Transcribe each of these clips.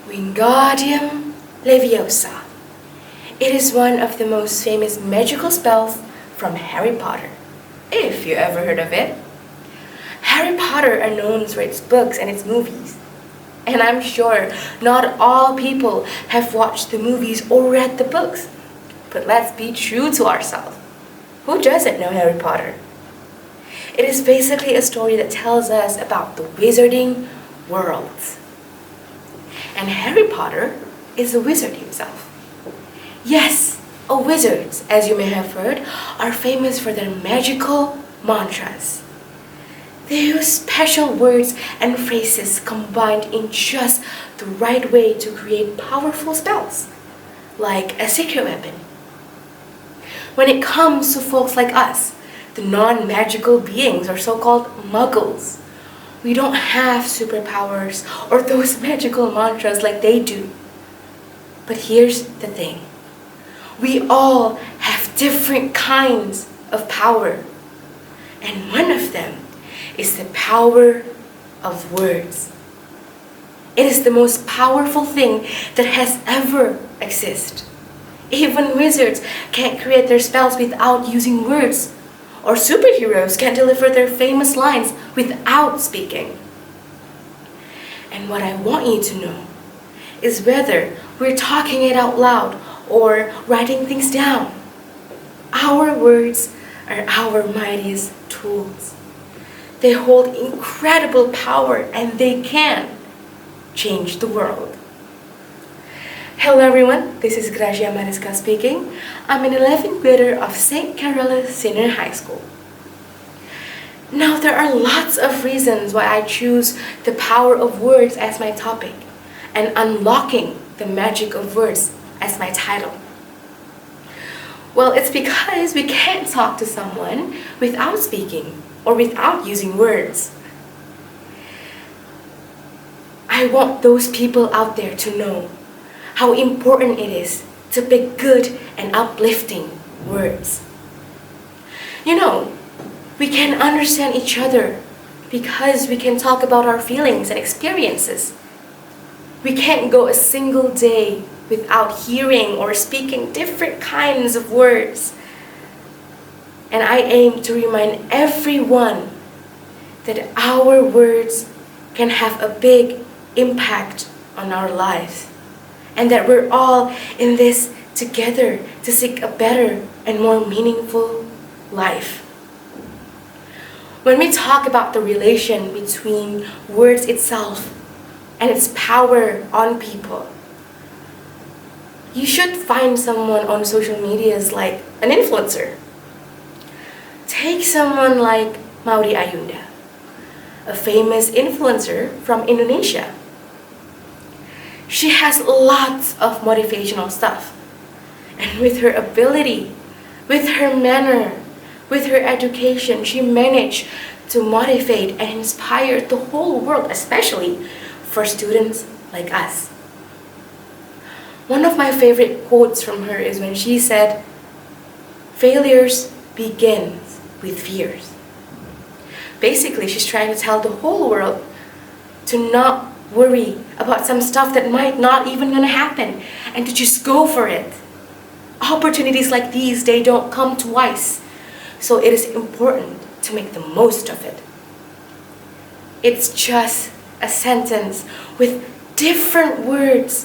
Wingardium Leviosa. It is one of the most famous magical spells from Harry Potter, if you ever heard of it. Harry Potter are known for its books and its movies. And I'm sure not all people have watched the movies or read the books. But let's be true to ourselves. Who doesn't know Harry Potter? It is basically a story that tells us about the wizarding worlds. And Harry Potter is a wizard himself. Yes, wizards, as you may have heard, are famous for their magical mantras. They use special words and phrases combined in just the right way to create powerful spells, like a secret weapon. When it comes to folks like us, the non-magical beings or so-called muggles, we don't have superpowers or those magical mantras like they do. But here's the thing. We all have different kinds of power. And one of them is the power of words. It is the most powerful thing that has ever existed. Even wizards can't create their spells without using words, or superheroes can't deliver their famous lines without speaking. And what I want you to know is whether we're talking it out loud or writing things down, our words are our mightiest tools. They hold incredible power and they can change the world. Hello everyone, this is Gracia Mariska speaking. I'm an 11th grader of St. Carolus Senior High School. Now there are lots of reasons why I choose the power of words as my topic and unlocking the magic of words as my title. Well, it's because we can't talk to someone without speaking or without using words. I want those people out there to know how important it is to pick good and uplifting words. You know, we can understand each other because we can talk about our feelings and experiences. We can't go a single day without hearing or speaking different kinds of words. And I aim to remind everyone that our words can have a big impact on our lives, and that we're all in this together to seek a better and more meaningful life. When we talk about the relation between words itself and its power on people, you should find someone on social medias like an influencer. Take someone like Maudi Ayunda, a famous influencer from Indonesia. She has lots of motivational stuff. And with her ability, with her manner, with her education, she managed to motivate and inspire the whole world, especially for students like us. One of my favorite quotes from her is when she said, "Failures begin with fears." Basically, she's trying to tell the whole world to not worry about some stuff that might not even gonna happen and to just go for it. Opportunities like these, they don't come twice. So it is important to make the most of it. It's just a sentence with different words,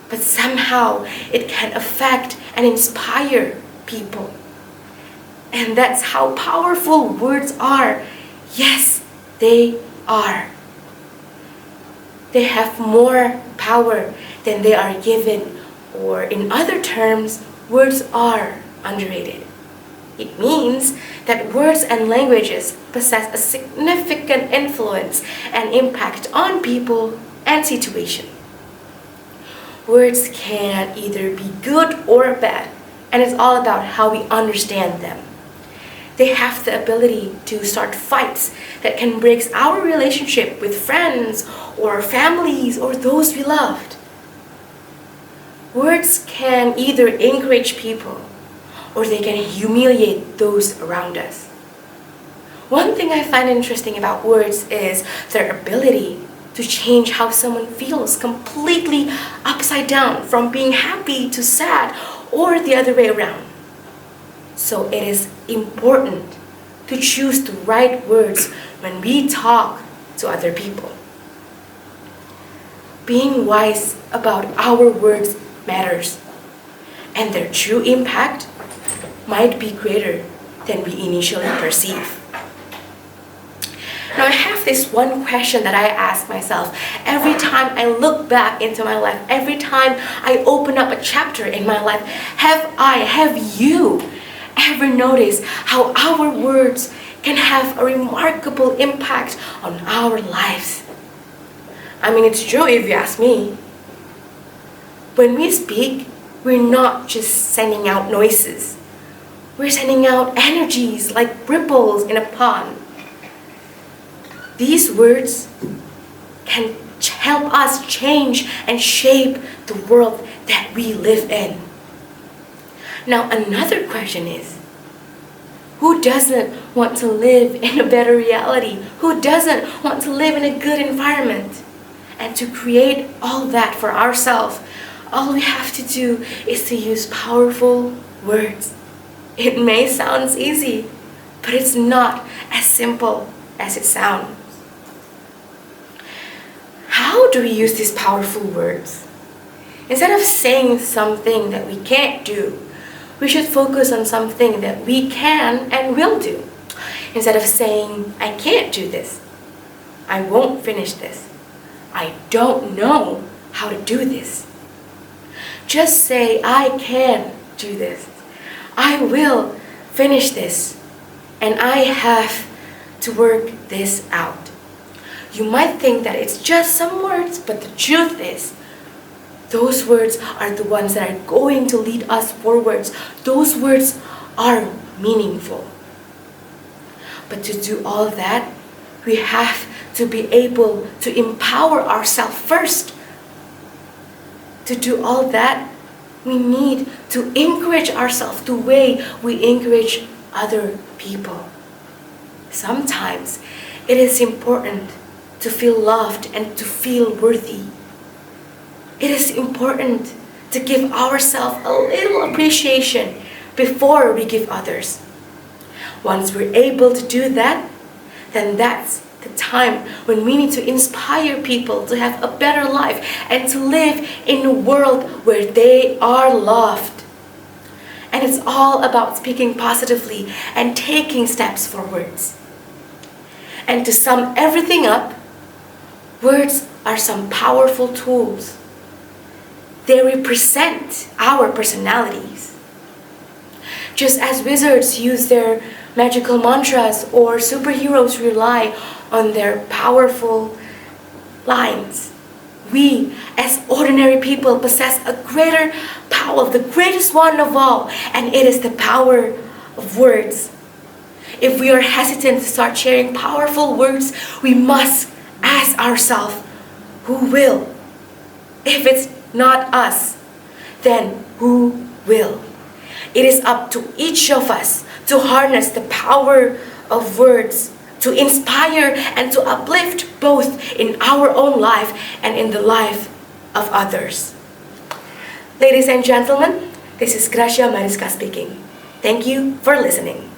but somehow it can affect and inspire people. And that's how powerful words are. Yes, they are. They have more power than they are given, or in other terms, words are underrated. It means that words and languages possess a significant influence and impact on people and situations. Words can either be good or bad, and it's all about how we understand them. They have the ability to start fights that can break our relationship with friends or families or those we loved. Words can either encourage people or they can humiliate those around us. One thing I find interesting about words is their ability to change how someone feels completely upside down from being happy to sad or the other way around. So it is important to choose the right words when we talk to other people. Being wise about our words matters, and their true impact might be greater than we initially perceive. Now I have this one question that I ask myself every time I look back into my life, every time I open up a chapter in my life. Have you ever noticed how our words can have a remarkable impact on our lives? I mean, it's true if you ask me. When we speak, we're not just sending out noises. We're sending out energies like ripples in a pond. These words can help us change and shape the world that we live in. Now, another question is, who doesn't want to live in a better reality? Who doesn't want to live in a good environment? And to create all that for ourselves, all we have to do is to use powerful words. It may sound easy, but it's not as simple as it sounds. How do we use these powerful words? Instead of saying something that we can't do, we should focus on something that we can and will do. Instead of saying, I can't do this, I won't finish this, I don't know how to do this. Just say, I can do this, I will finish this, and I have to work this out. You might think that it's just some words, but the truth is, those words are the ones that are going to lead us forwards. Those words are meaningful. But to do all that, we have to be able to empower ourselves first. To do all that, we need to encourage ourselves the way we encourage other people. Sometimes it is important to feel loved and to feel worthy. It is important to give ourselves a little appreciation before we give others. Once we're able to do that, then that's the time when we need to inspire people to have a better life and to live in a world where they are loved. And it's all about speaking positively and taking steps forwards. And to sum everything up, words are some powerful tools. They represent our personalities. Just as wizards use their magical mantras or superheroes rely on their powerful lines, we as ordinary people possess a greater power, the greatest one of all, and it is the power of words. If we are hesitant to start sharing powerful words, we must ask ourselves, who will? If it's not us, then who will? It is up to each of us to harness the power of words, to inspire and to uplift both in our own life and in the life of others. Ladies and gentlemen, this is Gracia Mariska speaking. Thank you for listening.